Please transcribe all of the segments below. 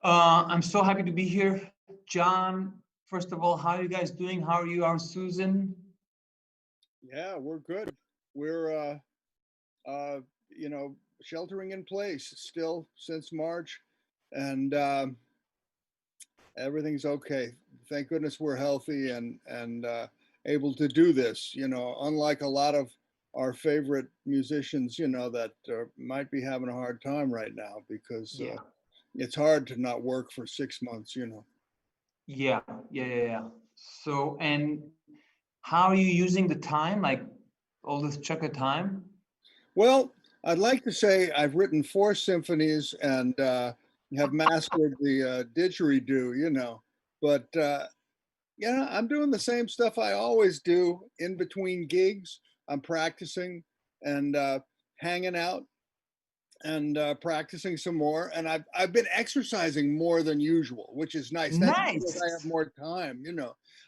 I'm so happy to be here. John, first of all, how are you guys doing? How are you? How's Susan? Yeah, we're good. We're uh, sheltering in place still since March, and everything's okay. Thank goodness we're healthy and able to do this. Unlike a lot of our favorite musicians, that might be having a hard time right now because Yeah, it's hard to not work for 6 months. yeah, yeah. So, and how are you using the time? Like all this chunk of time? Well, I'd like to say I've written four symphonies and have mastered the didgeridoo, but I'm doing the same stuff I always do in between gigs. I'm practicing and hanging out and practicing some more. And I've been exercising more than usual, which is nice. That's because I have Nice. more time.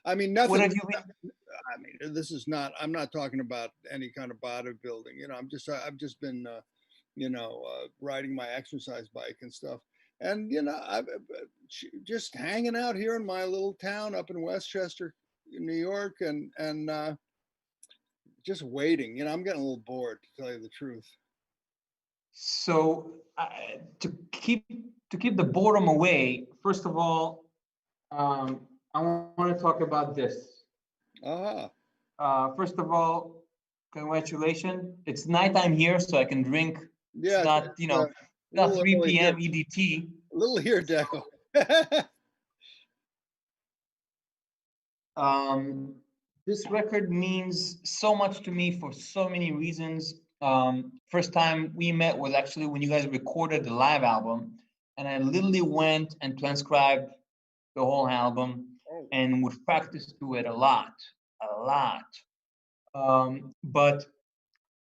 I mean, What nothing. have you been? I mean, this is not. I'm not talking about any kind of bodybuilding. I've just been, riding my exercise bike and stuff. And I've just hanging out here in my little town up in Westchester, New York, and just waiting. I'm getting a little bored, to tell you the truth. So, to keep the boredom away, first of all, I want to talk about this. Ah, First of all, congratulations. It's nighttime here, so I can drink. It's yeah, not, a not little 3 early here. p.m. EDT. A little here, Dekel. This record means so much to me for so many reasons. First time we met was actually when you guys recorded the live album, and I literally went and transcribed the whole album Oh, and would practice to it a lot. But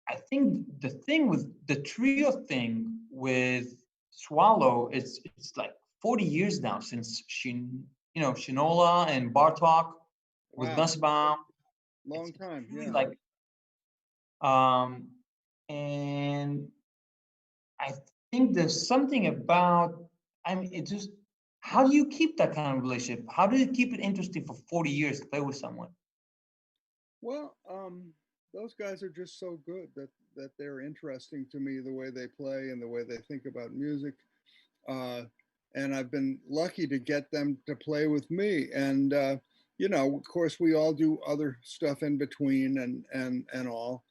I think the thing with the trio thing with Swallow is it's like 40 years now since Shinola and Bartok with wow, Nussbaum. long It's time. really Yeah. like um and I think there's something about, I mean, it just, how do you keep that kind of relationship? How do you keep it interesting for 40 years to play with someone? Well, those guys are just so good that they're interesting to me the way they play and the way they think about music. Uh, and I've been lucky to get them to play with me. And of course, we all do other stuff in between and all.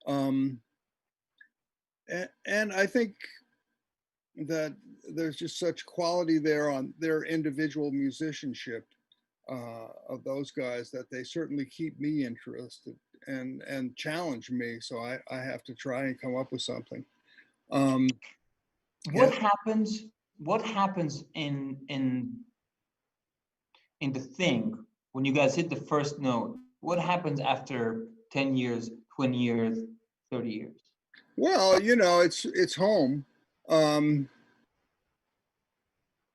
Um, and I think that there's just such quality there on their individual musicianship of those guys that they certainly keep me interested and challenge me. So I have to try and come up with something. Um, What and happens? What happens in the thing when you guys hit the first note? What happens after 10 years, 20 years, 30 years? well, it's home. Um,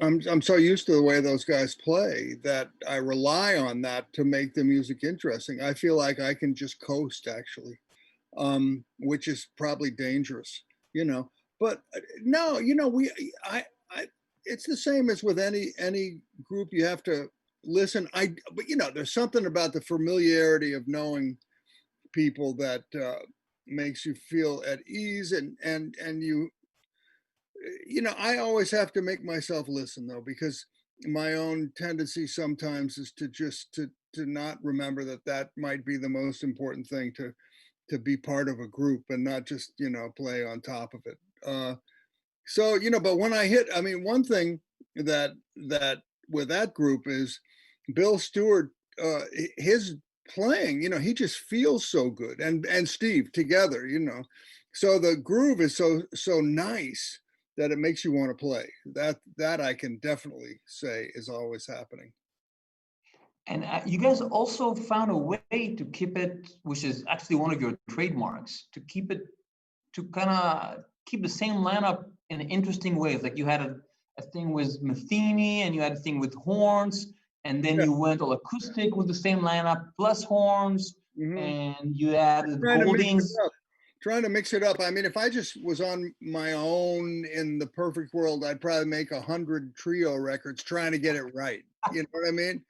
I'm so used to the way those guys play that I rely on that to make the music interesting. I feel like I can just coast actually, which is probably dangerous, you know. But no, I, it's the same as with any group. You have to listen. But there's something about the familiarity of knowing people that makes you feel at ease, and I always have to make myself listen though, because my own tendency sometimes is to just to not remember that might be the most important thing to be part of a group and not just play on top of it. So but when I hit, I mean, one thing that with that group is Bill Stewart, his playing, he just feels so good, and Steve together, so the groove is so nice that it makes you want to play. That I can definitely say is always happening. And you guys also found a way to keep it, which is actually one of your trademarks, to keep it, to kind of keep the same lineup in interesting ways. Like you had a thing with Matheny, and you had a thing with horns, and then Yeah. you went all acoustic with the same lineup plus horns, Hmm. and you added Trying to mix it Goldings. up. trying to mix it up. I mean, if I just was on my own in the perfect world, I'd probably make 100 trio records trying to get it right. You know what I mean?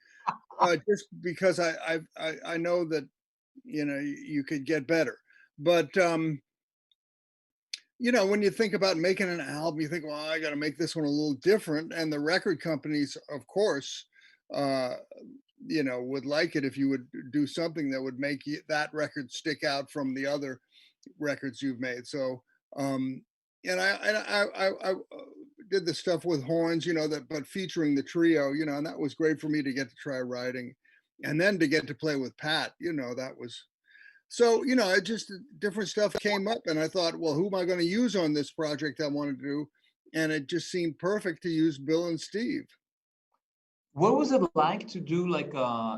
Just because I know that you could get better, but when you think about making an album, you think, well, I got to make this one a little different, and the record companies, of course, uh, would like it if you would do something that would make that record stick out from the other records you've made. So, and I did the stuff with horns, that but featuring the trio, and that was great for me to get to try writing, and then to get to play with Pat, that was so. It just different stuff came up, and I thought, well, who am I going to use on this project I wanted to do? And it just seemed perfect to use Bill and Steve. What was it like to do like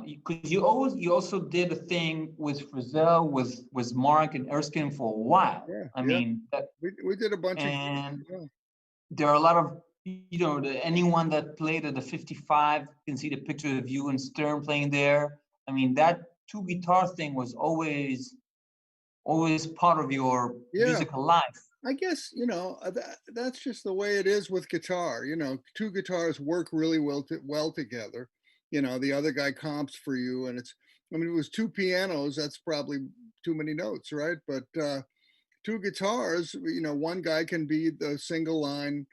because you also did a thing with Frizzell with Mark and Erskine for a while. Yeah, I yeah. mean that, We did a bunch of gigs. and Yeah. there are a lot of anyone that played at the 55 can see the picture of you and Stern playing there. I mean that two guitar thing was always part of your Yeah. musical life. I guess, that's just the way it is with guitar. Two guitars work really well together. The other guy comps for you, and I mean, it was two pianos. That's probably too many notes, right? But two guitars, one guy can be the single line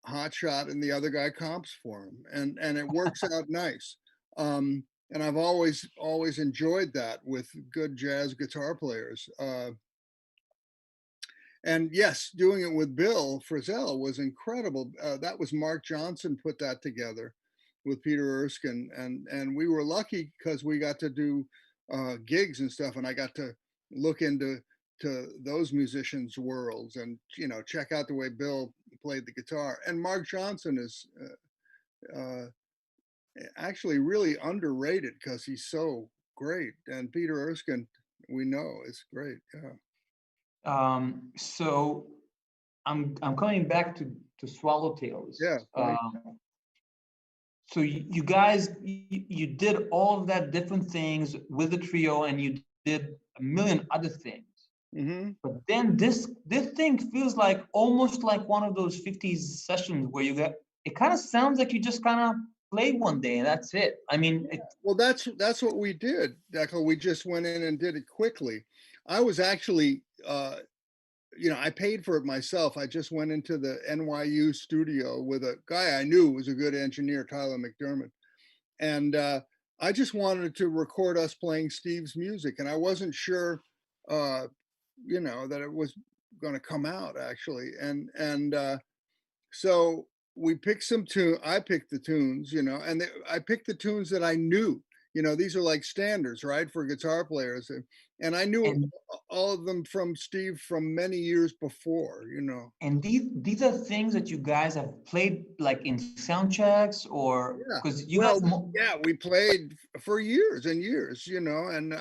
hot shot, and the other guy comps for him, and it works out nice. And I've always enjoyed that with good jazz guitar players. And yes, doing it with Bill Frisell was incredible. That was Mark Johnson put that together with Peter Erskine, and we were lucky because we got to do gigs and stuff, and I got to look into those musicians' worlds and check out the way Bill played the guitar. And Mark Johnson is actually really underrated because he's so great, and Peter Erskine we know is great. Yeah. So I'm coming back to Swallowtails. Yeah, thank So you guys you did all of that different things with the trio, and you did a million other things. hmm But then this thing feels like almost like one of those 50s sessions where you get it kind of sounds like you just kind of played one day and that's it. I mean, Well, that's what we did, Dekel. We just went in and did it quickly. I was actually, I paid for it myself. I just went into the NYU studio with a guy I knew was a good engineer, Tyler McDermott, and I just wanted to record us playing Steve's music, and I wasn't sure, uh, that it was going to come out actually, and so we picked some tune. I picked the tunes, and I picked the tunes that I knew. These are like standards, right, for guitar players, and I knew and all of them from Steve from many years before. and these are things that you guys have played like in sound checks or Yeah. because you Well, guys yeah, we played for years and years, and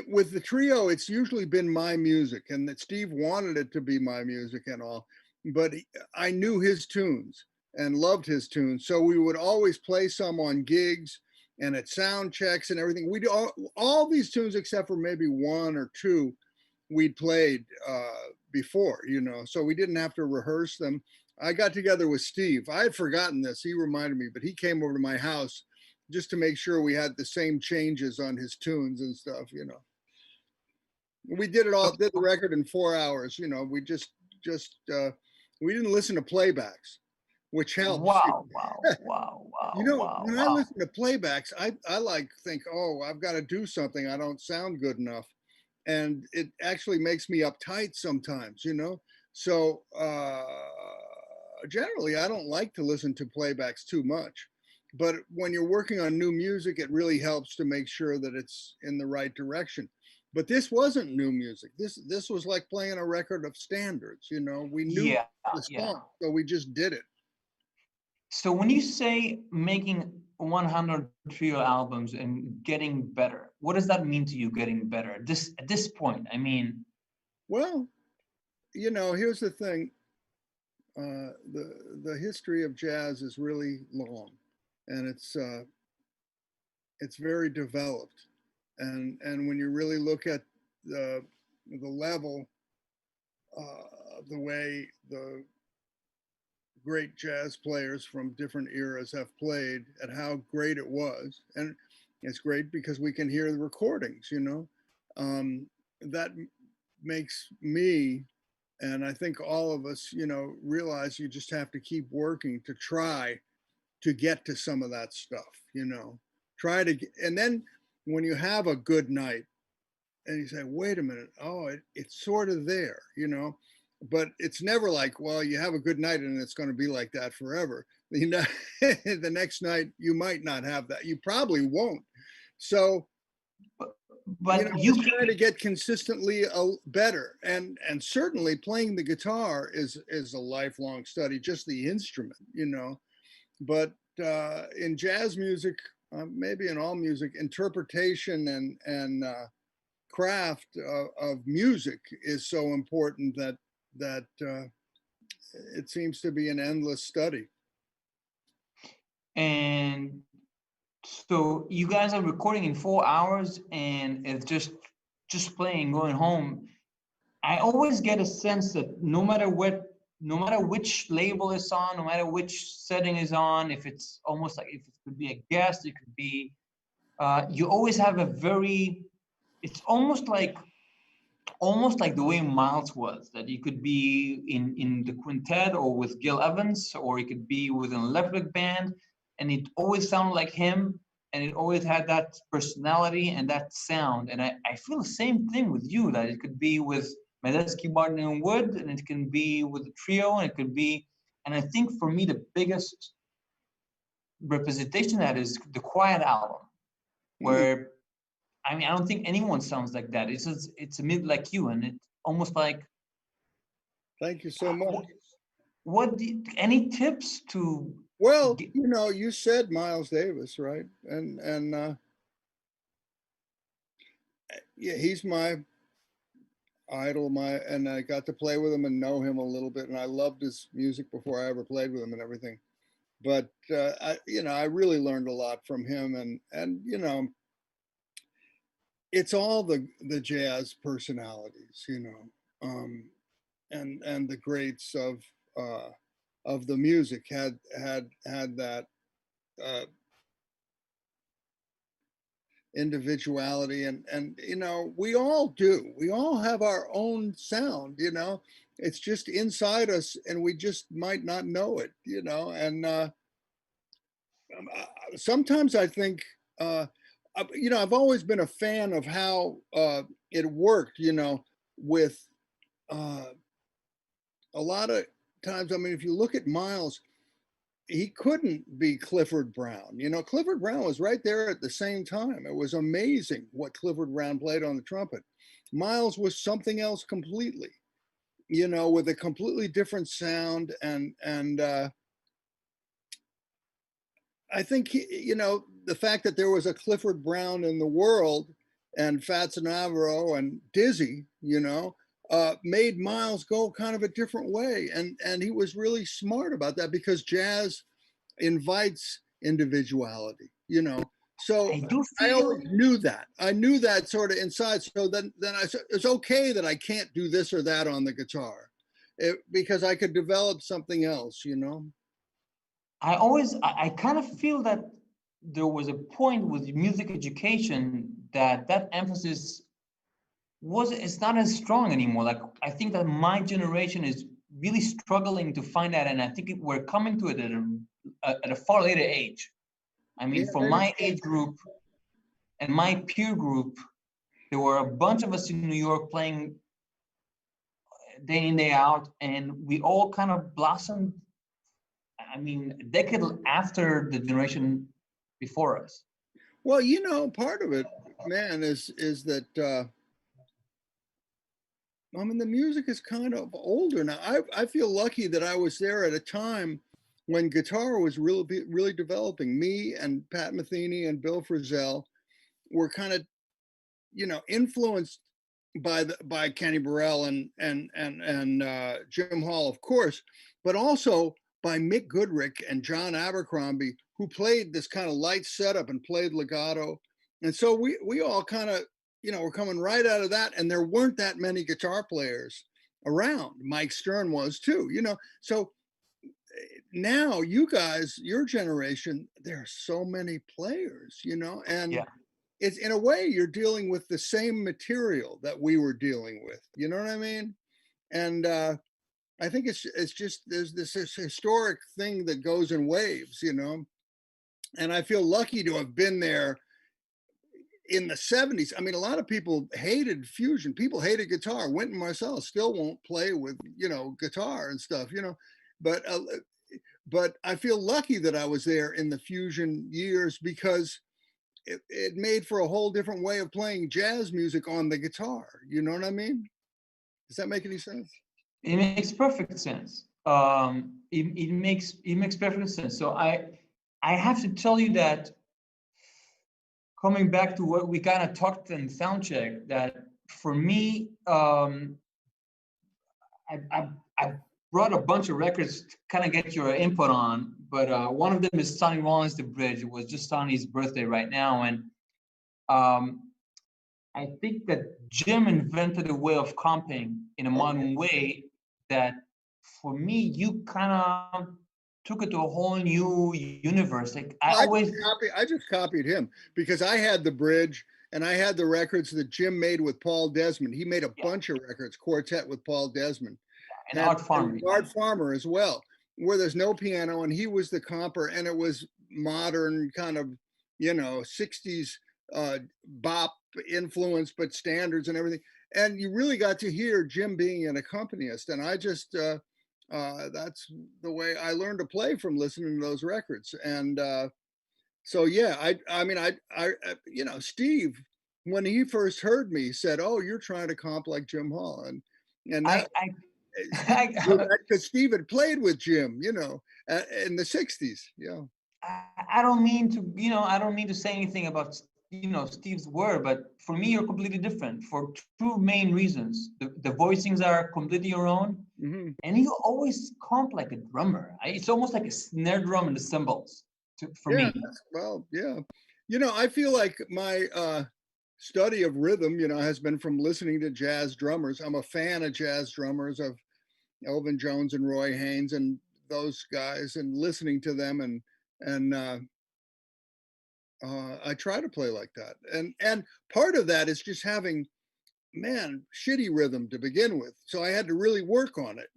with the trio, it's usually been my music, and that Steve wanted it to be my music and all, but I knew his tunes and loved his tunes, so we would always play some on gigs and at sound checks and everything. We do all these tunes except for maybe one or two we'd played before, so we didn't have to rehearse them. I got together with Steve. I had forgotten this. He reminded me, but he came over to my house just to make sure we had the same changes on his tunes and stuff. We did it all, did the record in 4 hours. We just we didn't listen to playbacks, which helps. wow When I listen to playbacks, I like think, oh, I've got to do something. I don't sound good enough, and it actually makes me uptight sometimes. So generally, I don't like to listen to playbacks too much, but when you're working on new music, it really helps to make sure that it's in the right direction. But this wasn't new music. This was like playing a record of standards. We knew yeah the yeah song, so we just did it. So when you say making 100 trio albums and getting better, what does that mean to you? Getting better at this point? I mean, Well, here's the thing. The history of jazz is really long, and it's very developed, and when you really look at the level, the way the great jazz players from different eras have played and how great it was. And it's great because we can hear the recordings, you know. That makes me, and I think all of us, you know, realize you just have to keep working to try to get to some of that stuff, you know. Try to get, and then when you have a good night and you say, wait a minute, oh, it's sort of there, you know. But it's never like, well, you have a good night and it's going to be like that forever. You know, the next night you might not have that. You probably won't. So, But, you know, but you just try can, to get consistently better, and certainly playing the guitar is a lifelong study, just the instrument, you know. But in jazz music, maybe in all music, interpretation and craft of music is so important that it seems to be an endless study. and so you guys are recording in 4 hours, and it's just playing, going home. I always get a sense that no matter what, no matter which label is on, no matter which setting is on, if it's almost like if it could be a guest, it could be, you always have a very, it's almost like the way Miles was, that he could be in the quintet or with Gil Evans, or he could be with an electric band, and it always sounded like him, and it always had that personality and that sound. And I feel the same thing with you, that it could be with Medeski, Martin, and Wood, and it can be with a trio, and it could be, and I think for me, the biggest representation of that is the Quiet album, Hmm, where I mean, I don't think anyone sounds like that. It's a mid like you, and it's almost like thank you so uh, much. any tips to Well, get, you know, you said Miles Davis, right? And yeah, he's my idol, my and I got to play with him and know him a little bit, and I loved his music before I ever played with him and everything. But you know, I really learned a lot from him, and you know, it's all the jazz personalities, you know, and the greats of the music had that uh, individuality, and you know, we all do. We all have our own sound, you know. It's just inside us, and we just might not know it, you know. And sometimes I think. You know, I've always been a fan of how it worked, you know, with uh, a lot of times. I mean, if you look at Miles, he couldn't be Clifford Brown. You know, Clifford Brown was right there at the same time. It was amazing what Clifford Brown played on the trumpet. Miles was something else completely, you know, with a completely different sound. And I think, you know, the fact that there was a Clifford Brown in the world and Fats Navarro and Dizzy, you know, made Miles go kind of a different way. And he was really smart about that because jazz invites individuality, you know. So I do I feel always knew that. I knew that sort of inside. So then I said, it's okay that I can't do this or that on the guitar because I could develop something else, you know. I kind of feel that there was a point with music education that that emphasis was it's not as strong anymore. Like I think that my generation is really struggling to find that, and I think we're coming to it at a far later age. I Yeah, mean, for maybe. my age group and my peer group, there were a bunch of us in New York playing day in, day out, and we all kind of blossomed. I mean, a decade after the generation before us. Well, you know, part of it, man, is that I mean the music is kind of older now. I feel lucky that I was there at a time when guitar was really developing. Me and Pat Metheny and Bill Frisell were kind of, you know, influenced by Kenny Burrell and Jim Hall, of course, but also by Mick Goodrick and John Abercrombie, who played this kind of light setup and played legato. And so we all kind of, you know, were coming right out of that, and there weren't that many guitar players around. Mike Stern was too, So now you guys, your generation, there are so many players, and Yeah. it's in a way you're dealing with the same material that we were dealing with. You know what I mean? And I think it's just there's this historic thing that goes in waves, and I feel lucky to have been there in the 70s. I mean, a lot of people hated fusion. People hated guitar. Wynton Marsalis still won't play with, guitar and stuff, but I feel lucky that I was there in the fusion years because it made for a whole different way of playing jazz music on the guitar. You know what I mean? Does that make any sense? It makes perfect sense. It makes perfect sense. So I have to tell you that, coming back to what we kind of talked in sound check, that for me, I brought a bunch of records to kind of get your input on, but one of them is Sonny Rollins' The Bridge. It was just Sonny's birthday right now, and um, I think that Jim invented a way of comping in a modern way that, for me, you kind of took it to a whole new universe. Like I Well, always, I just copied him because I had the bridge and I had the records that Jim made with Paul Desmond. He made a yeah, bunch of records, quartet with Paul Desmond, an art and farmer, with yeah. Art Farmer as well, where there's no piano and he was the comper, and it was modern kind of, 60s bop influence, but standards and everything. And you really got to hear Jim being an accompanist. And I just that's the way I learned to play, from listening to those records. And so yeah, I mean Steve, when he first heard me, said, "Oh, you're trying to comp like Jim Hall," and that I, I, because Steve had played with Jim, in the '60s. Yeah, I don't mean to, I don't mean to say anything about, Steve's word, but for me, you're completely different for two main reasons. The voicings are completely your own, hmm and you always comp like a drummer. It's almost like a snare drum and the cymbals for yeah. me. Well, yeah. I feel like my study of rhythm, has been from listening to jazz drummers. I'm a fan of jazz drummers, of Elvin Jones and Roy Haynes and those guys, and listening to them, and I try to play like that. And part of that is just having, man, shitty rhythm to begin with. So I had to really work on it.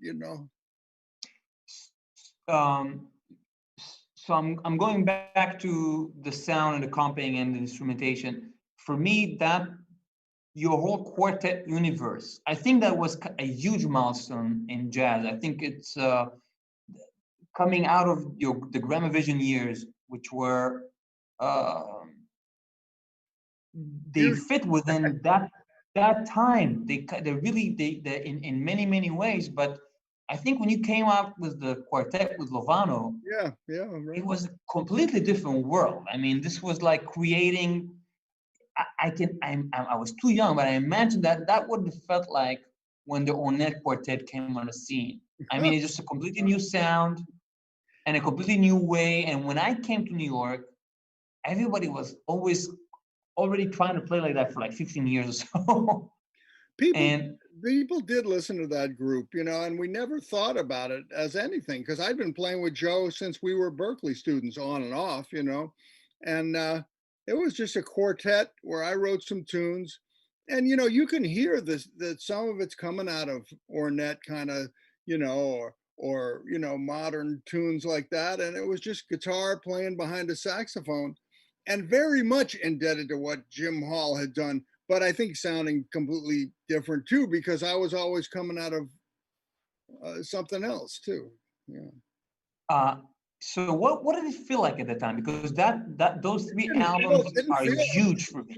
Um, so I'm going back to the sound and the comping and the instrumentation. For me, that your whole quartet universe, I think that was a huge milestone in jazz. I think it's coming out of the Gramavision years, which were um they You, fit within that time. They really they in many ways. But I think when you came out with the quartet with Lovano, yeah, yeah, it right. was a completely different world. I mean, this was like creating. I was too young, but I imagine that that would have felt like when the Ornette Quartet came on the scene. I mean, it's just a completely new sound and a completely new way. And when I came to New York, everybody was always already trying to play like that for like 15 years or so. people And people did listen to that group, and we never thought about it as anything, because I'd been playing with Joe since we were Berkeley students, on and off, and it was just a quartet where I wrote some tunes, and you can hear this, that some of it's coming out of Ornette, kind of, or modern tunes like that, and it was just guitar playing behind a saxophone, and very much indebted to what Jim Hall had done, but I think sounding completely different too, because I was always coming out of something else too. Yeah. uh, so what did it feel like at the time? Because that those three albums Didn't are feel huge for me.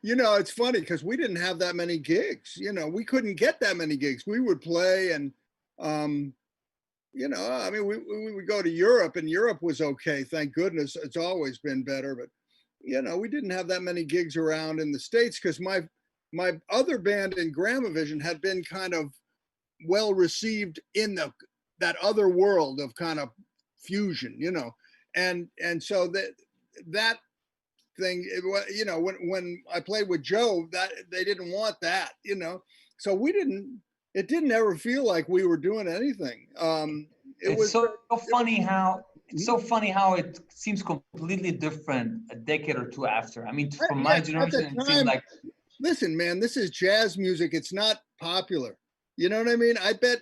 it's funny because we didn't have that many gigs. We couldn't get that many gigs. We would play, and um, I mean, we would go to Europe, and Europe was okay. Thank goodness. It's always been better, but we didn't have that many gigs around in the States, because my other band in Gramavision had been kind of well received in that other world of kind of fusion, and so that thing, when I played with Joe, that they didn't want that, so we didn't. it didn't ever feel like we were doing anything. It It's was so it was funny how it's mhm. so funny how it seems completely different a decade or two after. I mean, from Yeah, my at the generation, it seemed time, like listen, man, this is jazz music. It's not popular. You know what I mean? I bet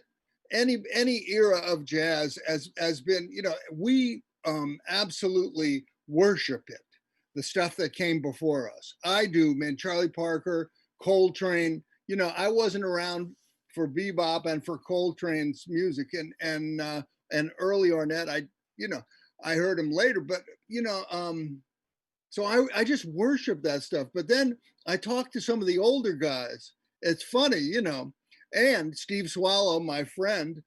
any era of jazz has been, we absolutely worship it. The stuff that came before us. I do, man. Charlie Parker, Coltrane. I wasn't around for bebop and for Coltrane's music and early Ornette. You know, I heard him later, but so I just worship that stuff. But then I talked to some of the older guys. It's funny, and Steve Swallow, my friend,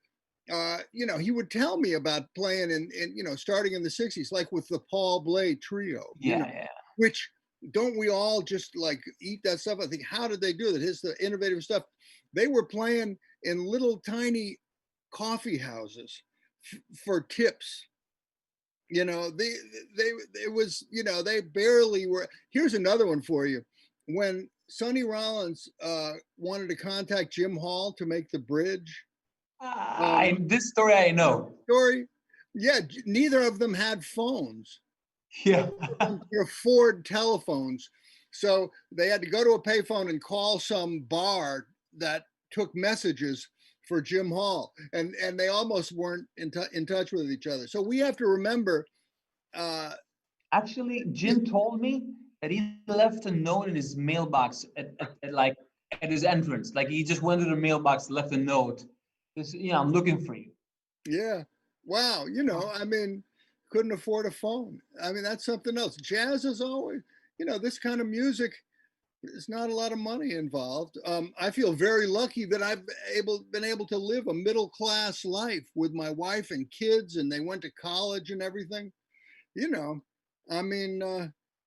he would tell me about playing starting in the 60s, like with the Paul Bley trio, yeah, yeah. which don't we all just like eat that stuff? I think, how did they do that? It's the innovative stuff. They were playing in little tiny coffee houses for tips. They it was, they barely were. Here's another one for you. When Sonny Rollins wanted to contact Jim Hall to make the bridge, I this story I know. story, yeah, neither of them had phones. Yeah. Them could afford telephones, so they had to go to a payphone and call some bar that took messages for Jim Hall, and they almost weren't in touch with each other. So we have to remember. Uh, Actually, Jim told me that he left a note in his mailbox at like at his entrance. Like he just went to the mailbox, left a note. Just, I'm looking for you. Yeah. Wow. I mean, couldn't afford a phone. I mean, that's something else. Jazz is always, this kind of music. There's not a lot of money involved. I feel very lucky that I've been able to live a middle class life with my wife and kids, and they went to college and everything. You know, I mean,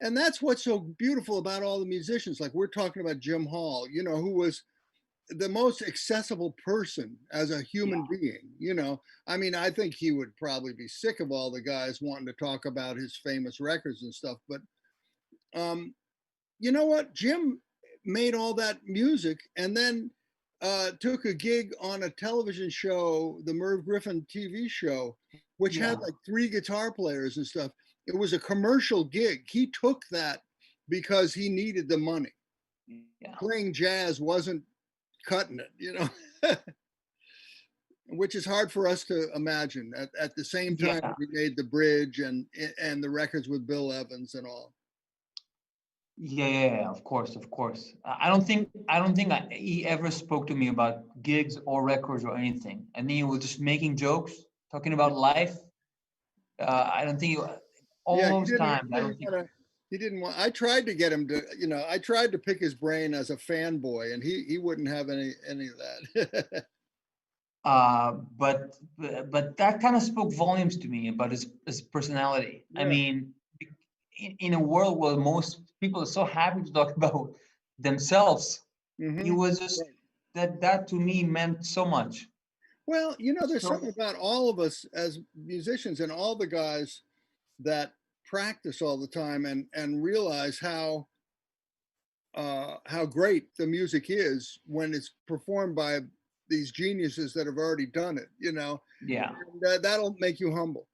and that's what's so beautiful about all the musicians. Like we're talking about Jim Hall, who was the most accessible person as a human Yeah. being. I mean, I think he would probably be sick of all the guys wanting to talk about his famous records and stuff. But um, you know what? Jim made all that music and then took a gig on a television show, the Merv Griffin TV show, which had Yeah. like three guitar players and stuff. It was a commercial gig. He took that because he needed the money. Yeah. Playing jazz wasn't cutting it. Which is hard for us to imagine. At the same time, Yeah. we made the bridge and the records with Bill Evans and all. Yeah, yeah, yeah, of course, of course. I don't think he ever spoke to me about gigs or records or anything. I think he was just making jokes, talking about life. I don't think Yeah, all those times. he I didn't don't think. want to. He didn't want. I tried to get him to. I tried to pick his brain as a fanboy, and he wouldn't have any of that. But that kind of spoke volumes to me about his personality. I Yeah. mean, in a world where most people are so happy to talk about themselves, he Hmm. was just that to me meant so much. Well, there's So something about all of us as musicians and all the guys that practice all the time and realize how great the music is when it's performed by these geniuses that have already done it. yeah, And that'll make you humble.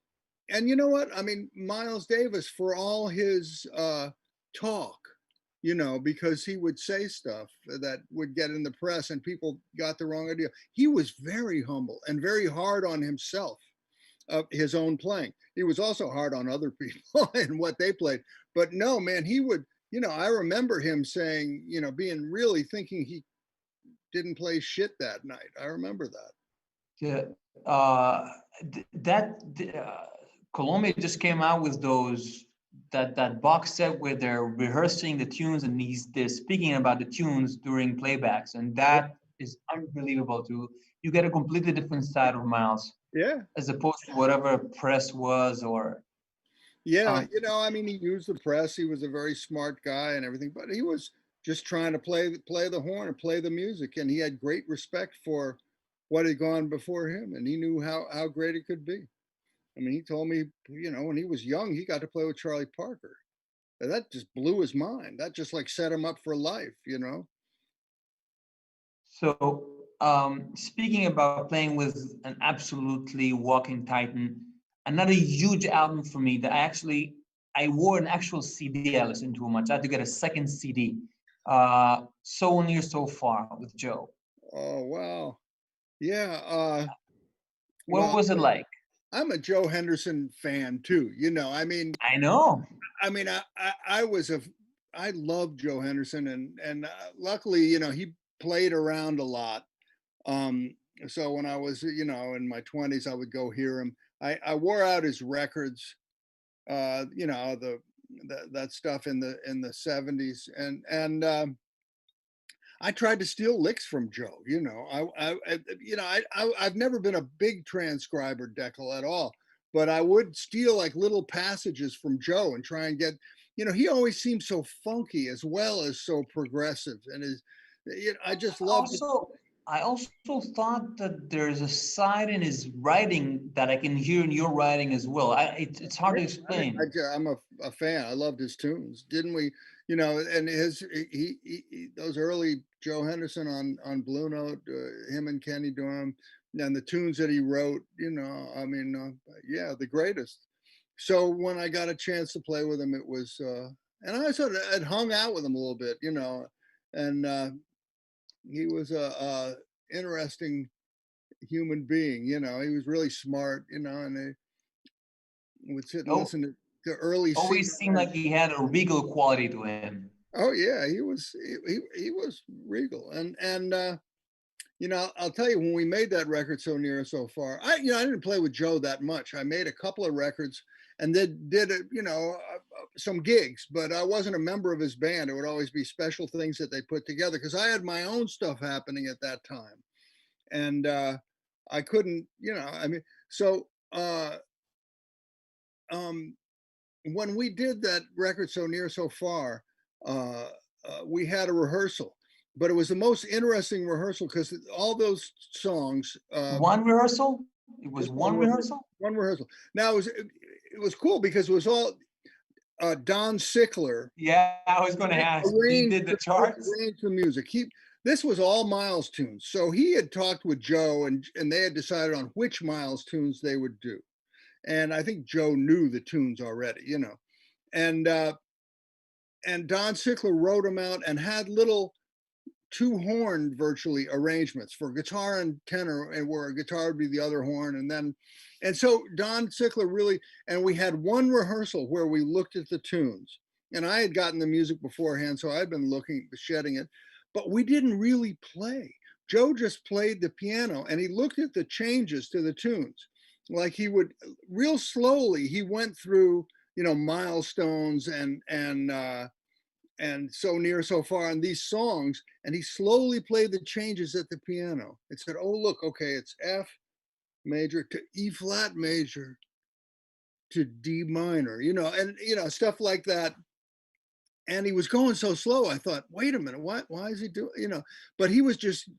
And you know what? I mean, Miles Davis, for all his talk, because he would say stuff that would get in the press and people got the wrong idea. He was very humble and very hard on himself of his own playing. He was also hard on other people and what they played. But no, man, he would, I remember him saying, being really thinking he didn't play shit that night. I remember that. yeah. Uh, that Colombia just came out with that box set where they're rehearsing the tunes and they're speaking about the tunes during playbacks, and that is unbelievable. Too, you get a completely different side of Miles Yeah. as opposed to whatever press was or Yeah, um, I mean, he used the press. He was a very smart guy and everything, but he was just trying to play the horn and play the music, and he had great respect for what had gone before him, and he knew how great it could be. I mean, he told me, when he was young, he got to play with Charlie Parker. And that just blew his mind. That just like set him up for life. so. Speaking about playing with an absolutely walking titan, another huge album for me that I wore an actual CD I listened to much. I had to get a second CD. So Near So Far with Joe. Oh, wow. Yeah. What Well, was it like? I'm a Joe Henderson fan too. I know. I was I loved Joe Henderson, and luckily, he played around a lot. Um, so when I was, in my 20s, I would go hear him. I wore out his records, that stuff in the 70s, and I tried to steal licks from Joe. I've never been a big transcriber, Dekel, at all, but I would steal like little passages from Joe and try and get. He always seemed so funky as well as so progressive, and I just loved it. Also, I also thought that there's a side in his writing that I can hear in your writing as well. It's hard Yeah, to explain. I'm a fan. I loved his tunes. Didn't we? And those early Joe Henderson on Blue Note, him and Kenny Dorham, and the tunes that he wrote. Yeah, the greatest. So when I got a chance to play with him, it was, and I sort of had hung out with him a little bit, and he was a interesting human being. He was really smart, and would sit and Oh, listen to early always seemed CMs. like he had a regal quality to him. Oh yeah, he was regal, and I'll tell you, when we made that record, So Near So Far, I didn't play with Joe that much. I made a couple of records and then did some gigs, but I wasn't a member of his band. It would always be special things that they put together because I had my own stuff happening at that time, and I couldn't, so. Um, when we did that record, So Near So Far, uh, we had a rehearsal, but it was the most interesting rehearsal because all those songs, One rehearsal? It was just one rehearsal? one rehearsal. Now it was cool because it was all Don Sickler Yeah, I was going to ask. He arranged did the charts? arranged the music. This was all Miles tunes, so he had talked with Joe, and they had decided on which Miles tunes they would do. And I think Joe knew the tunes already, and Don Sickler wrote them out and had little two-horn virtually arrangements for guitar and tenor, and where a guitar would be the other horn, and so Don Sickler really, and we had one rehearsal where we looked at the tunes, and I had gotten the music beforehand, so I'd been shedding it, but we didn't really play. Joe just played the piano, and he looked at the changes to the tunes, like he would real slowly. He went through, milestones and So Near So Far and these songs, and he slowly played the changes at the piano. It said, oh look, okay, it's F major to E flat major to D minor, and stuff like that. And he was going so slow, I thought, wait a minute, why is he doing, but he was just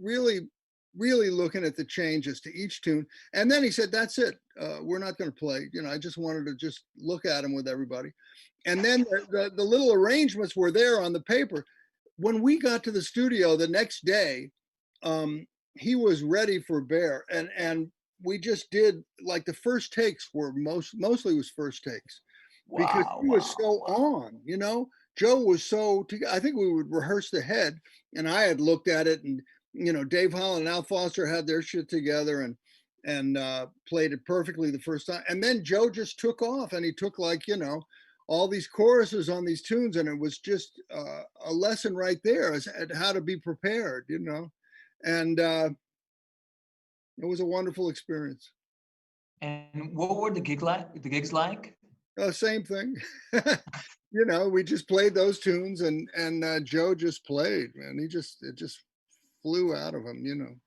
really really looking at the changes to each tune. And then he said, that's it, we're not going to play. I just wanted to just look at him with everybody. And then the little arrangements were there on the paper. When we got to the studio the next day, he was ready for bear, and we just did, like, the first takes were mostly was first takes because Wow, he was wow, so wow. on. Joe was so. I think we would rehearse the head, and I had looked at it, and Dave Holland and Al Foster had their shit together, and played it perfectly the first time, and then Joe just took off, and he took, like, all these choruses on these tunes, and it was just a lesson right there as at how to be prepared, and it was a wonderful experience. And what were the gigs like? Same thing. We just played those tunes, and Joe just played, man. It just flew out of him.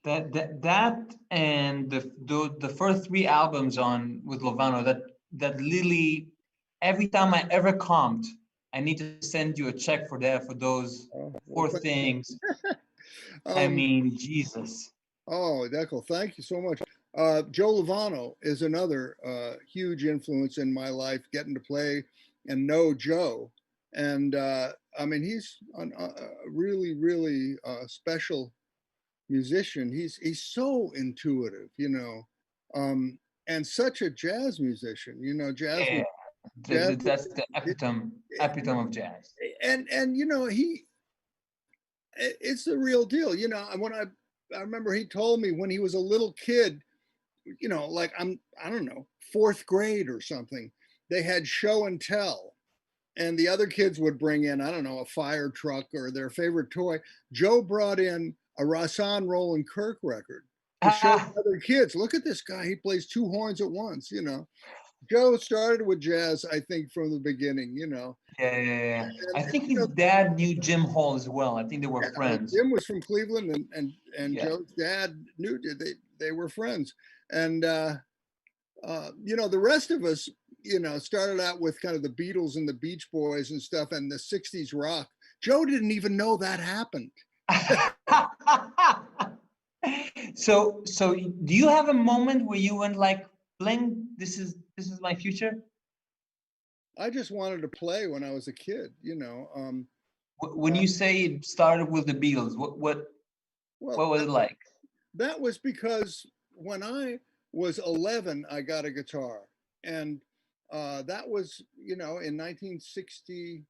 That and the first three albums on with Lovano, that literally every time I ever comped, I need to send you a check for that, for those Oh, well, four things. I um, mean, Jesus. oh, Dekel, thank you so much. Joe Lovano is another huge influence in my life, getting to play and know Joe. And I mean, he's a really, really special musician. He's so intuitive, um, and such a jazz musician. Yeah, Jazz was, that's the epitome of jazz. and it's the real deal. And when I remember he told me when he was a little kid, like I don't know, fourth grade or something, they had show and tell. And the other kids would bring in, I don't know, a fire truck or their favorite toy. Joe brought in a Rahsaan Roland Kirk record to show Ah, the other kids, look at this guy, he plays two horns at once. Joe started with jazz, I think, from the beginning. yeah. I And think his dad knew Jim Hall as well. I think they were friends. Jim was from Cleveland, and Yeah. Joe's dad knew they were friends. And the rest of us, started out with kind of the Beatles and the Beach Boys and stuff and the 60s rock. Joe didn't even know that happened. So do you have a moment where you went like, bling, this is my future? I just wanted to play when I was a kid. When you say it started with the Beatles, Well, what was it like? that was because when I was 11, I got a guitar. And that was, in 1963.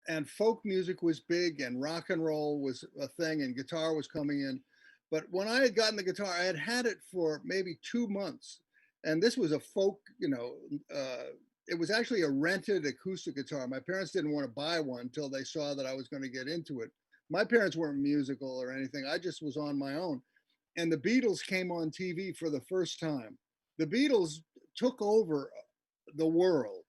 And folk music was big and rock and roll was a thing and guitar was coming in. But when I had gotten the guitar, I had it for maybe 2 months. And this was a folk, it was actually a rented acoustic guitar. My parents didn't want to buy one until they saw that I was going to get into it. My parents weren't musical or anything. I just was on my own. And the Beatles came on TV for the first time. The Beatles took over the world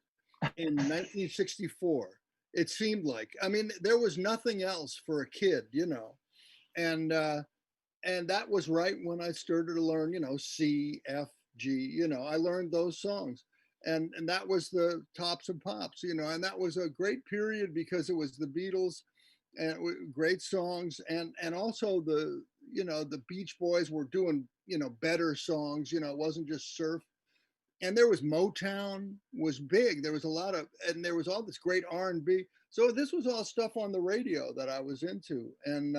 in 1964. It seemed like, I mean, there was nothing else for a kid. And that was right when I started to learn, C, F, G. I learned those songs, and that was the tops and pops. And that was a great period because it was the Beatles, and great songs, and also the Beach Boys were doing better songs. It wasn't just surf. And there was Motown was big. There was a lot of, and there was all this great R&B. So this was all stuff on the radio that I was into, and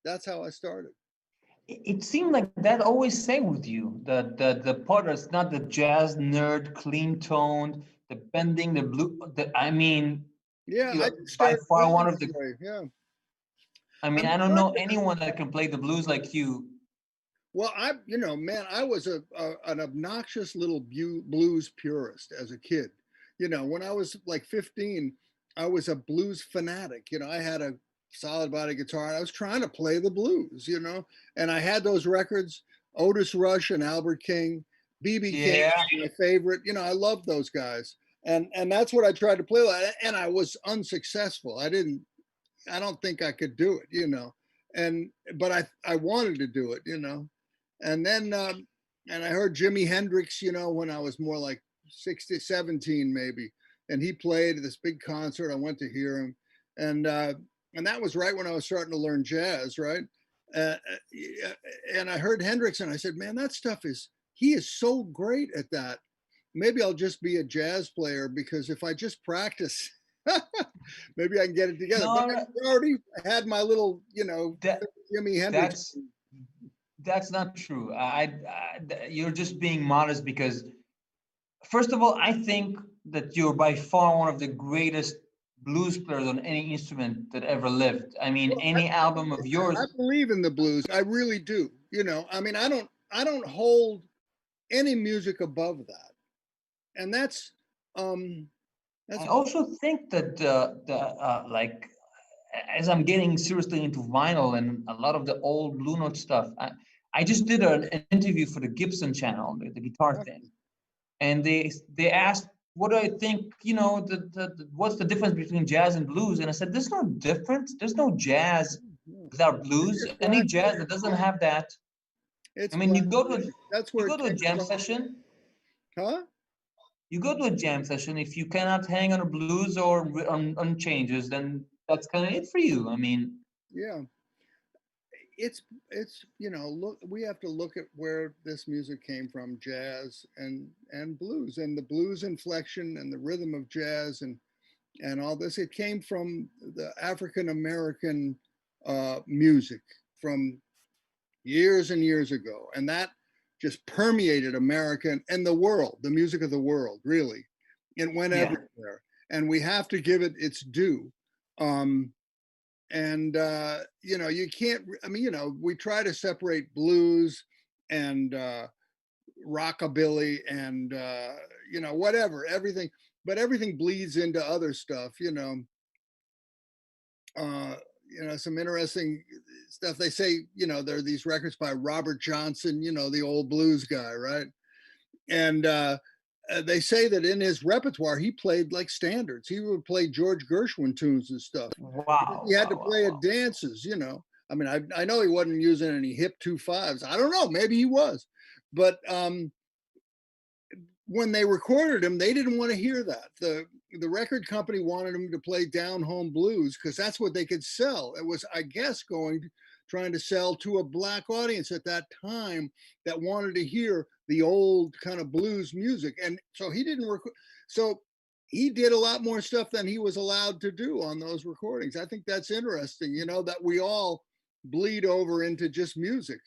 that's how I started. It seemed like that always stayed with you. The part that's not the jazz nerd, clean toned, the bending, the blue. I mean, Yeah, I you're did by start far playing one of that the. way. Yeah, I I mean, mean, I don't know anyone that can play the blues like you. well, man, I was an obnoxious little blues purist as a kid. When I was like 15, I was a blues fanatic. I had a solid body guitar. And I was trying to play the blues. And I had those records, Otis Rush and Albert King, BB King, Yeah. my favorite. I loved those guys. And that's what I tried to play like, and I was unsuccessful. I don't think I could do it. But I wanted to do it. And then and I heard Jimi Hendrix, when I was more like 16, 17 maybe, and he played at this big concert. I went to hear him, and that was right when I was starting to learn jazz, right? Uh, and I heard Hendrix, and I said, "Man, that stuff he is so great at that. Maybe I'll just be a jazz player because if I just practice." Maybe I can get it together. But No, I already had my little, that Jimi Hendrix. that's that's not true. You're just being modest because, first of all, I think that you're by far one of the greatest blues players on any instrument that ever lived. I mean, Well, any album of I yours. believe in the blues. I really do. I mean, I don't hold any music above that. And that's I also think that like as I'm getting seriously into vinyl and a lot of the old Blue Note stuff, I just did an interview for the Gibson channel, the guitar thing, and they asked what do I think, what's the difference between jazz and blues, and I said there's no difference. There's no jazz without blues. it's Any black jazz that music. doesn't have that. I It's mean, black music. That's you where go it to a came jam from. session. Huh? You go to a jam session. If you cannot hang on a blues or on changes, then that's kind of it for you. I mean, Yeah. it's look, we have to look at where this music came from, jazz and blues, and the blues inflection and the rhythm of jazz and all this. It came from the African American music from years and years ago, and that just permeated America and the world, the music of the world, really. It went Yeah, everywhere, and we have to give it its due. Um, and you can't. I mean, we try to separate blues and rockabilly and whatever, everything, but everything bleeds into other stuff. Uh, some interesting stuff. They say, there are these records by Robert Johnson, the old blues guy, right? And they say that in his repertoire, he played like standards. He would play George Gershwin tunes and stuff. wow, He had to wow, wow, play at wow. dances. I mean, I know he wasn't using any hip 2/5s. I don't know. Maybe he was. But when they recorded him, they didn't want to hear that. The record company wanted him to play down home blues because that's what they could sell. It was, I guess, trying to sell to a black audience at that time that wanted to hear the old kind of blues music. And so he didn't record. So he did a lot more stuff than he was allowed to do on those recordings. I think that's interesting, that we all bleed over into just music.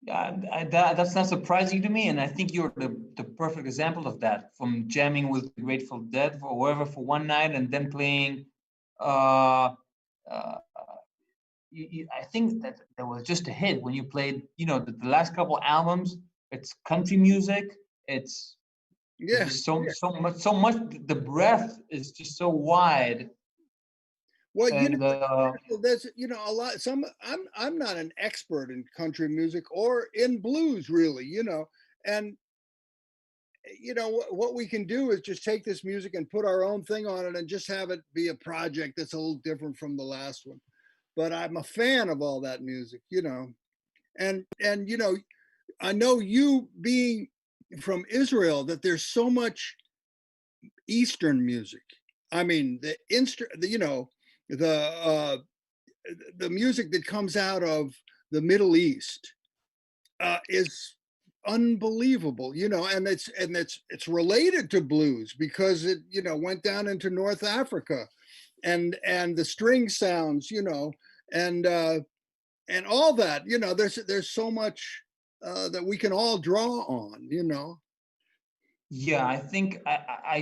That's not surprising to me, and I think you're the perfect example of that. From jamming with the Grateful Dead or whoever for one night, and then playing. Uh, uh, I think that there was just a hit when you played. The last couple albums. It's country music. It's There's Yeah. just so much. The breadth is just so wide, Well, and there's a lot. I'm not an expert in country music or in blues, really. And what we can do is just take this music and put our own thing on it, and just have it be a project that's a little different from the last one. But I'm a fan of all that music. And I know, you being from Israel, that there's so much Eastern music. I mean, the the music that comes out of the Middle East is unbelievable, and it's related to blues because it went down into North Africa, and the string sounds, and and all that. There's so much that we can all draw on. yeah, I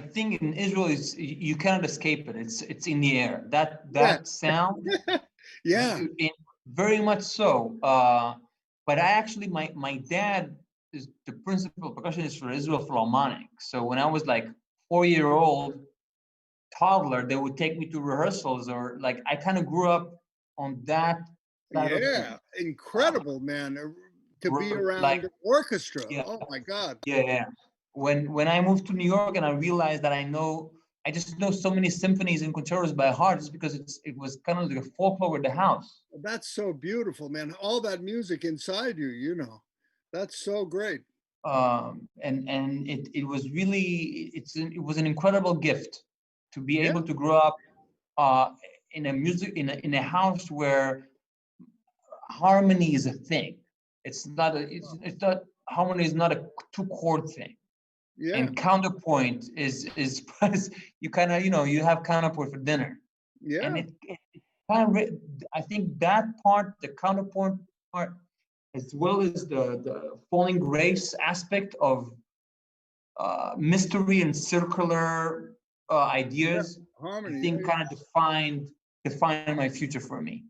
think in Israel you cannot escape it. It's in the air. That Yeah, that sound, yeah, very much so. But my dad is the principal percussionist for Israel Philharmonic. So when I was like 4 year old toddler, they would take me to rehearsals, or like I kind of grew up on that side of things. yeah. Incredible, man. To be Like around the orchestra. yeah, Oh my God. yeah. When I moved to New York and I realized that I just know so many symphonies and concertos by heart, just because it was kind of like a folklore of the house. That's so beautiful, man. All that music inside you. That's so great. And it was really it was an incredible gift to be Yeah, able to grow up uh, in a house where harmony is a thing. It's not harmony is not a two chord thing, yeah, and counterpoint is you kind of you have counterpoint for dinner, and yeah, it kind of I think that part, the counterpoint part, as well as the falling grace aspect of mystery and circular yeah. ideas, I Harmony. think kind of defined my future for me.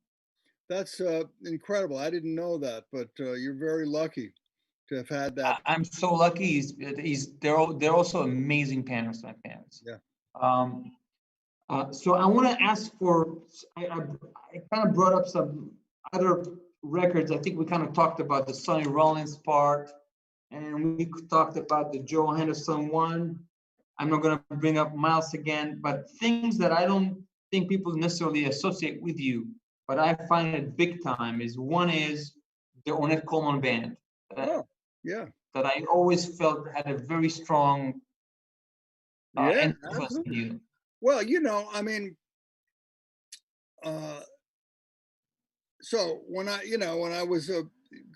That's incredible. I didn't know that, but you're very lucky to have had that. I'm so lucky. They're also amazing parents, my parents. Yeah. Um, so I want to ask for. I kind of brought up some other records. I think we kind of talked about the Sonny Rollins part, and we talked about the Joe Henderson one. I'm not going to bring up Miles again, but things that I don't think people necessarily associate with you, but I find it big time. One is the Ornette Coleman band that, Oh, yeah. that I always felt had a very strong Yeah, influence on absolutely. you. Well, I mean, uh, so when when I was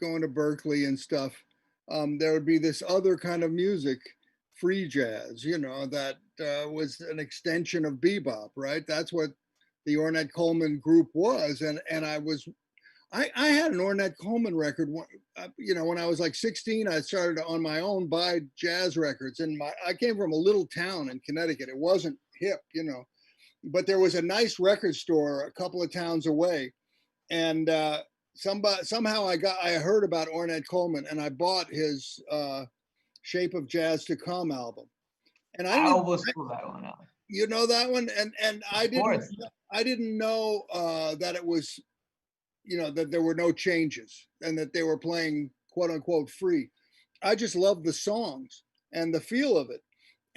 going to Berkeley and stuff, there would be this other kind of music, free jazz, that was an extension of bebop, right? That's what the Ornette Coleman group was, and I had an Ornette Coleman record. When I was like 16, I started on my own buy jazz records, and I came from a little town in Connecticut. It wasn't hip, but there was a nice record store a couple of towns away, and somehow I heard about Ornette Coleman, and I bought his "Shape of Jazz to Come" album, and I I didn't even, always pull that one out. you know that one, and Of course. I didn't know that it was that there were no changes and that they were playing quote unquote free. I just loved the songs and the feel of it,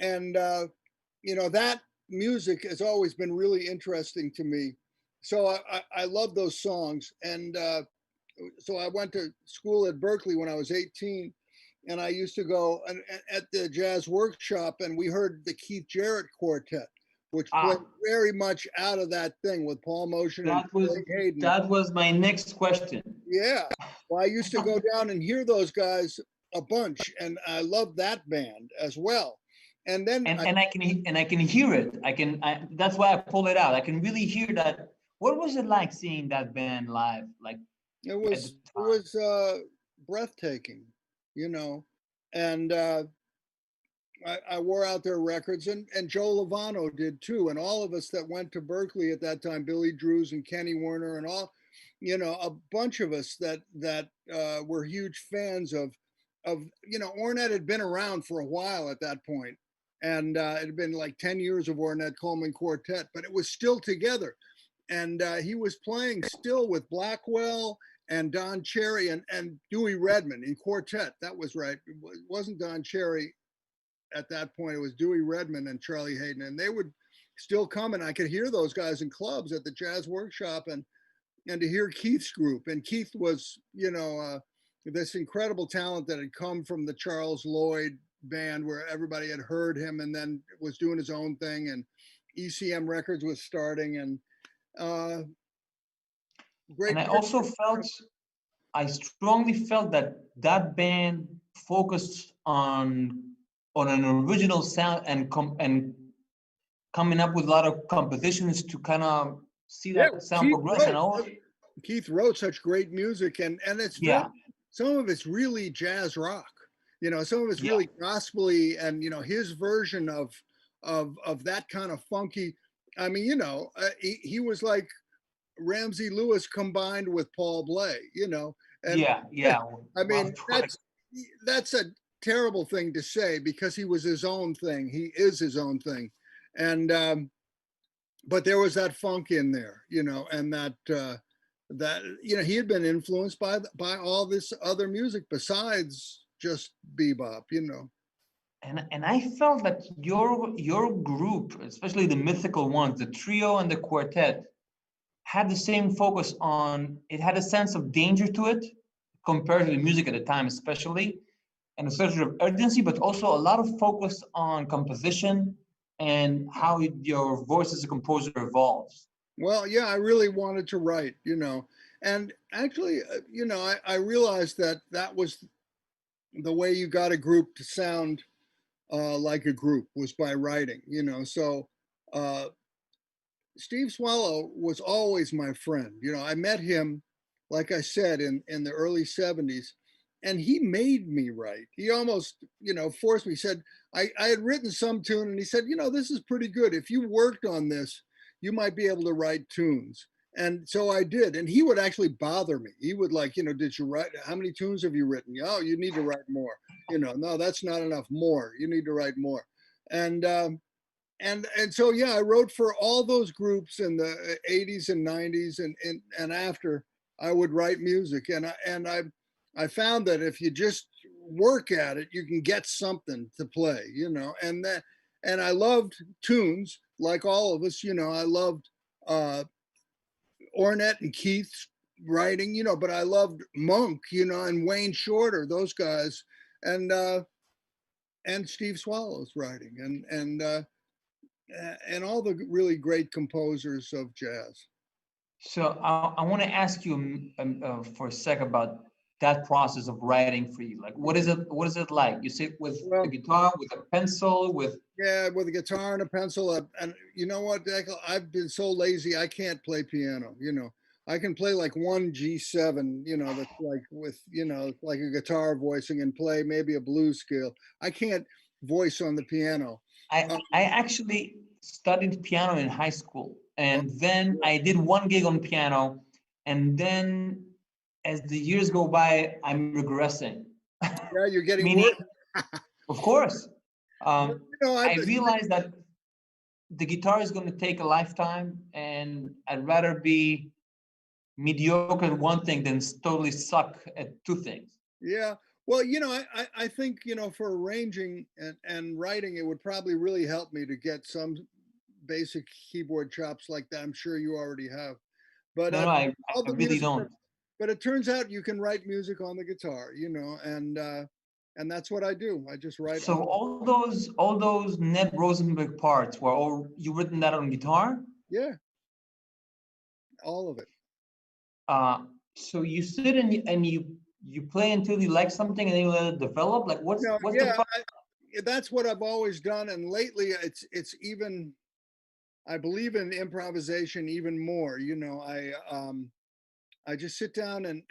and that music has always been really interesting to me. So I love those songs, and so I went to school at Berkeley when I was 18, and I used to go at the jazz workshop, and we heard the Keith Jarrett Quartet, which played Ah, very much out of that thing with Paul Motion and that was Charlie Hayden. that was my next question. Yeah, well, I used to go down and hear those guys a bunch, and I love that band as well. And then And I can hear it. That's why I pull it out. I can really hear that. What was it like seeing that band live? Like at the it time? was breathtaking, you know. And I wore out their records, and Joe Lovano did too, and all of us that went to Berkeley at that time, Billy Drews and Kenny Werner, and all, a bunch of us that were huge fans of Ornette had been around for a while at that point, and it had been like 10 years of Ornette Coleman Quartet, but it was still together, and he was playing still with Blackwell and Don Cherry and Dewey Redman in quartet. That was right. It wasn't Don Cherry at that point. It was Dewey Redman and Charlie Hayden, and they would still come, and I could hear those guys in clubs at the Jazz Workshop, and to hear Keith's group. And Keith was, this incredible talent that had come from the Charles Lloyd band, where everybody had heard him, and then was doing his own thing, and ECM Records was starting, and uh, And great. I strongly felt that that band focused on an original sound and coming up with a lot of compositions to kind of see Yeah, that sound progress. And all, Keith wrote such great music, and it's very, yeah, some of it's really jazz rock. Some of it's yeah, really gospely, and his version of that kind of funky. I mean, he was like Ramsey Lewis combined with Paul Bley. And yeah, yeah. I Well mean put. that's a terrible thing to say because he was his own thing. He is his own thing, and but there was that funk in there, and that he had been influenced by all this other music besides just bebop. And I felt that your group, especially the mythical ones, the trio and the quartet, had the same focus on it. Had a sense of danger to it compared to the music at the time, especially, and a sense of urgency, but also a lot of focus on composition and how your voice as a composer evolves. Well, yeah, I really wanted to write, and actually, I realized that was the way you got a group to sound like a group was by writing, so uh, Steve Swallow was always my friend. I met him, like I said, in the early 70s, and he made me write. He almost, forced me. He said, I had written some tune, and he said, this is pretty good. If you worked on this, you might be able to write tunes. And so I did. And he would actually bother me. He would like, did you write, how many tunes have you written? Oh, you need to write more. No, that's not enough. More. You need to write more. And and so yeah, I wrote for all those groups in the 80s and 90s, and after. I would write music, and I found that if you just work at it, you can get something to play, and I loved tunes like all of us. I loved uh, Ornette and Keith's writing, but I loved Monk, and Wayne Shorter, those guys, and and Steve Swallow's writing, and all the really great composers of jazz. So I want to ask you for a sec about that process of writing for you. Like, what is it? What is it like? You sit with a Well, guitar, with a pencil, with yeah, with a guitar and a pencil. And you know what, Dekel? I've been so lazy, I can't play piano. I can play like one G7, that's like with, like a guitar voicing and play maybe a blues scale. I can't voice on the piano. Um, I actually studied piano in high school, oh, and then I did one gig on piano, and then as the years go by, I'm regressing. yeah, you're getting Meaning, worse. of course, Well, I realized that the guitar is going to take a lifetime, and I'd rather be mediocre at one thing than totally suck at two things. yeah. Well, I think, for arranging and writing, it would probably really help me to get some basic keyboard chops like that. I'm sure you already have. But No, no, all I the really music, don't. but it turns out you can write music on the guitar, and that's what I do. I just write So on. all those Ned Rosenberg parts were all you written that on guitar. Yeah, all of it. Uh, so you sit and you play until you like something and then you let it develop. Like what's the Yeah, process? that's what I've always done, and lately it's even. I believe in improvisation even more. I just sit down and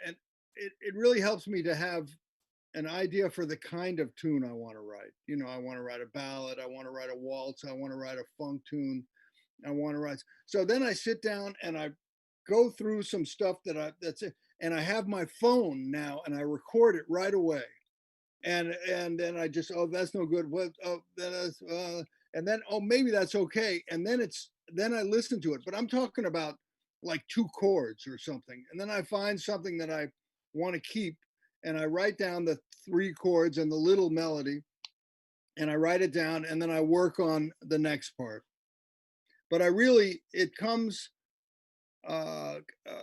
it really helps me to have an idea for the kind of tune I want to write. I want to write a ballad, I want to write a waltz, I want to write a funk tune, I want to write. So then I sit down and I go through some stuff that's it, and I have my phone now and I record it right away. And then I just, oh, that's no good. What? Oh, and then, oh, maybe that's okay. And then I listen to it. But I'm talking about like two chords or something, and then I find something that I want to keep, and I write down the three chords and the little melody, and I write it down, and then I work on the next part. But it comes uh, uh,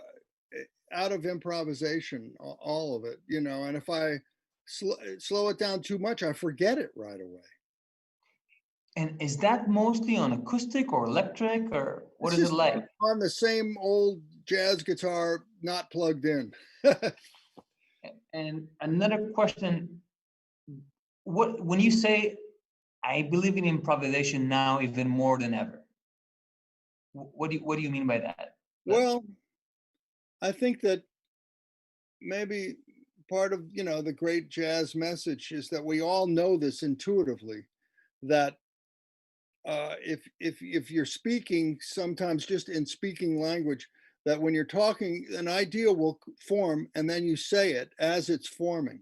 out of improvisation, all of it, and if I slow it down too much, I forget it right away. And is that mostly on acoustic or electric or what It's is it just like? on the same old jazz guitar, not plugged in. And another question: what when you say I believe in improvisation now even more than ever? What do you mean by that? Like, Well, I think that maybe part of, the great jazz message is that we all know this intuitively, that if you're speaking, sometimes just in speaking language, that when you're talking, an idea will form and then you say it as it's forming.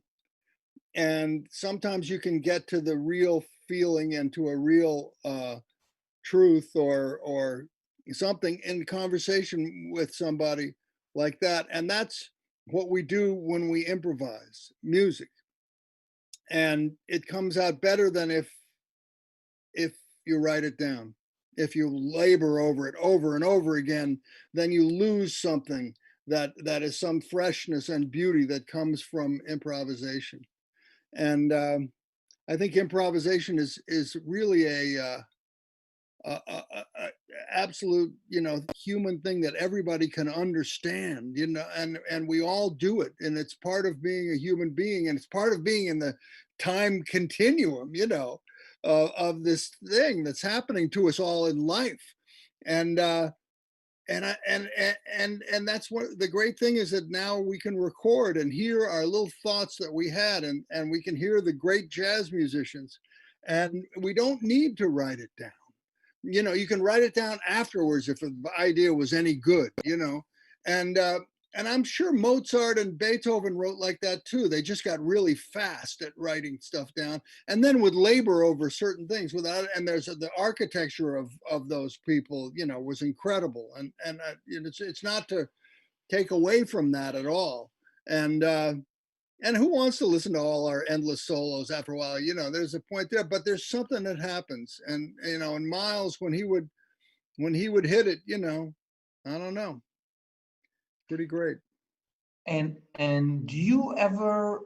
And sometimes you can get to the real feeling and to a real truth or something in conversation with somebody like that. And that's what we do when we improvise music. And it comes out better than if you write it down. If you labor over it over and over again, then you lose something that is some freshness and beauty that comes from improvisation. And I think improvisation is really a absolute, human thing that everybody can understand, and we all do it, and it's part of being a human being, and it's part of being in the time continuum, of this thing that's happening to us all in life. And and that's what the great thing is, that now we can record and hear our little thoughts that we had, and we can hear the great jazz musicians, and we don't need to write it down. You can write it down afterwards if the idea was any good, and and I'm sure Mozart and Beethoven wrote like that too. They just got really fast at writing stuff down, and then would labor over certain things without. And there's the architecture of those people, was incredible, and it's not to take away from that at all. And and who wants to listen to all our endless solos after a while? There's a point there, but there's something that happens. And and Miles, when he would hit it, I don't know, pretty great. and do you ever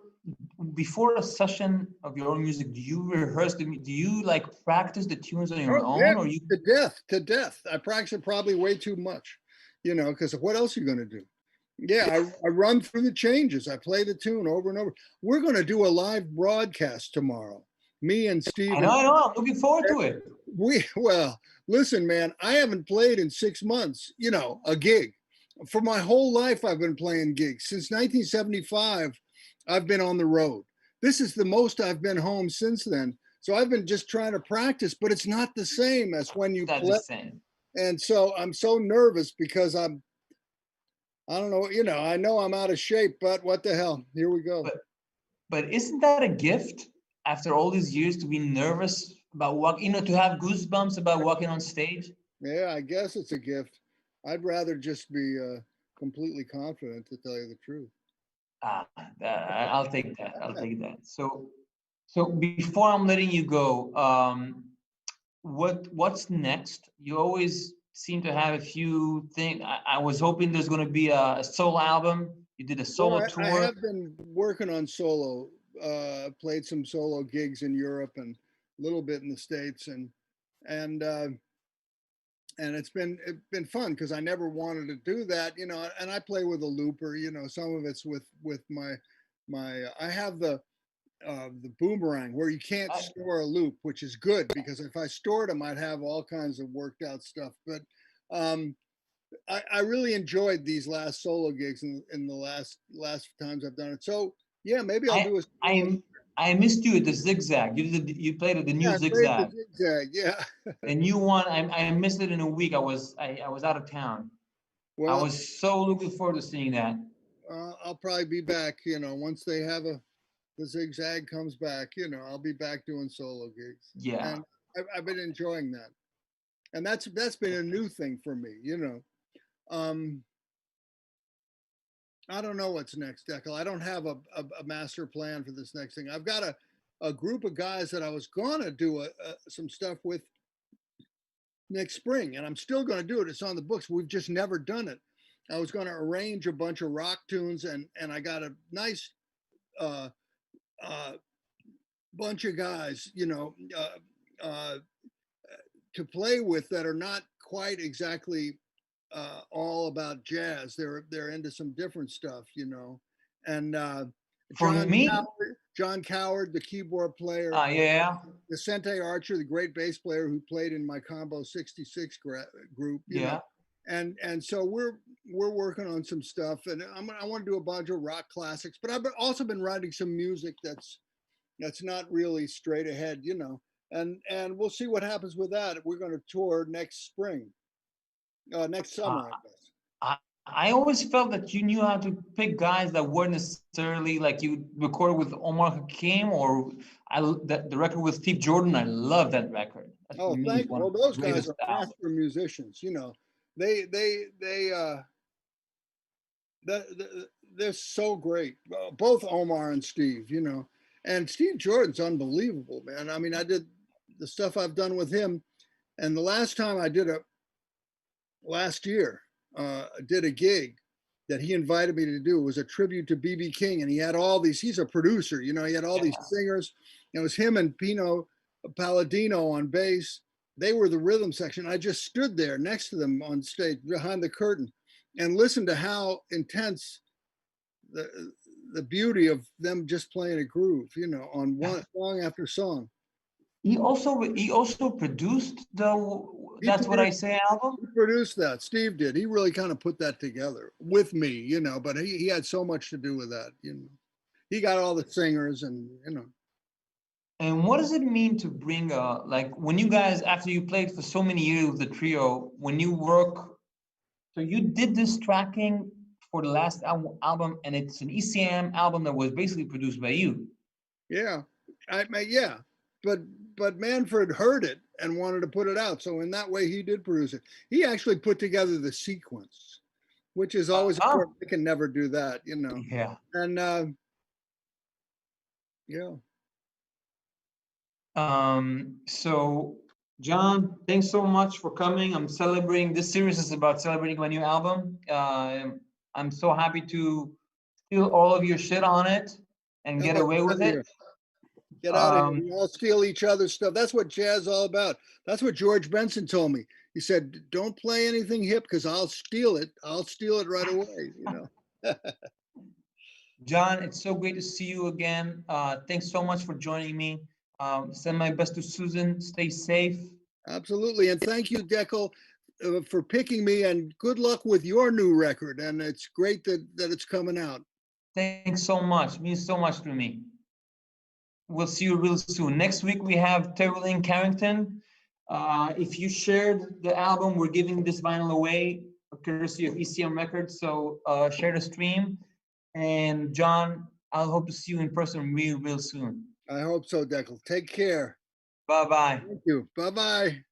before a session of your own music, do you rehearse do you like practice the tunes on your Oh yeah, own or you to death, to death. I practice it probably way too much. because what else are you going to do? Yeah, I run through the changes. I play the tune over and over. We're going to do a live broadcast tomorrow. Me and Steve and I know. I'm looking forward to it. well, listen, man, I haven't played in 6 months, a gig. For my whole life, I've been playing gigs. Since 1975, I've been on the road. This is the most I've been home since then. So I've been just trying to practice, but it's not the same as when you That's the play. same. And so I'm so nervous because I don't know, I know I'm out of shape, but what the hell? Here we go. But isn't that a gift after all these years to be nervous about walking, to have goosebumps about walking on stage? Yeah, I guess it's a gift. I'd rather just be completely confident, to tell you the truth. Ah, I'll take that. I'll take that. So before I'm letting you go, what's next? You always seem to have a few things. I was hoping there's going to be a solo album. You did a Well, solo I tour. have been working on solo. Played some solo gigs in Europe and a little bit in the States, and it's been fun because I never wanted to do that, And I play with a looper, Some of it's with my I have the boomerang where you can't I, store a loop, which is good because if I stored them, I'd have all kinds of worked out stuff. But um, I really enjoyed these last solo gigs in the last times I've done it. So yeah, maybe I'll I, do a solo. I, I missed you at the Zigzag. You played at the Yeah, new I played the Zigzag. zigzag. Yeah. The new one. I missed it in a week. I was out of town. I Well, was so looking forward to seeing that. I'll probably be back. Once they have the zigzag comes back. I'll be back doing solo gigs, Yeah. and I've been enjoying that. And that's been a new thing for me. Um, I don't know what's next, Dekel. I don't have a master plan for this next thing. I've got a group of guys that I was gonna do some stuff with next spring, and I'm still gonna do it. It's on the books. We've just never done it. I was gonna arrange a bunch of rock tunes, and I got a nice uh, uh, bunch of guys, to play with that are not quite exactly all about jazz. They're into some different stuff, And For me, John Coward, the keyboard player, yeah, Vicente Archer, the great bass player who played in my Combo 66 group, yeah. And so we're working on some stuff, and I want to do a bunch of rock classics, but I've also been writing some music that's not really straight ahead, and we'll see what happens with that. We're going to tour next spring, next Uh, summer, I guess. I always felt that you knew how to pick guys that weren't necessarily like you recorded with Omar Hakim or the record with Steve Jordan. I love that record. That for Oh, me is thank you. one of Well, the those guys greatest are albums. master musicians. They they're so great. Both Omar and Steve. And Steve Jordan's unbelievable, man. I mean, I did the stuff I've done with him, and the last time I did last year, did a gig that he invited me to do. It was a tribute to BB King, and he had all these. He's a producer, he had all these Yeah. singers. It was him and Pino Palladino on bass. They were the rhythm section. I just stood there next to them on stage behind the curtain and listened to how intense the beauty of them just playing a groove, on one song after song. He also produced the He That's What I produced Say album. He produced that. Steve did. He really kind of put that together with me, but he had so much to do with that. He got all the singers and. And what does it mean to bring like when you guys after you played for so many years with the trio, when you work, so you did this tracking for the last album, and it's an ECM album that was basically produced by you. Yeah. Yeah. But Manfred heard it and wanted to put it out. So in that way he did produce it. He actually put together the sequence, which is always Uh-huh. important. I can never do that. Yeah. And yeah. So John, thanks so much for coming. I'm celebrating. This series is about celebrating my new album. I'm so happy to steal all of your shit on it and Oh, get away glad with to it. hear. Get out of here. Um, We all steal each other's stuff. That's what jazz all about. That's what George Benson told me. He said, "Don't play anything hip because I'll steal it. I'll steal it right away." John, it's so great to see you again. Thanks so much for joining me. Send my best to Susan. Stay safe. Absolutely. And thank you, Dekel, for picking me. And good luck with your new record. And it's great that it's coming out. Thanks so much. Means so much to me. We'll see you real soon. Next week we have Terrell Carrington. If you shared the album, we're giving this vinyl away, courtesy of ECM Records. So share the stream. And John, I'll hope to see you in person real soon. I hope so, Dekel. Take care. Bye bye. Thank you. Bye bye.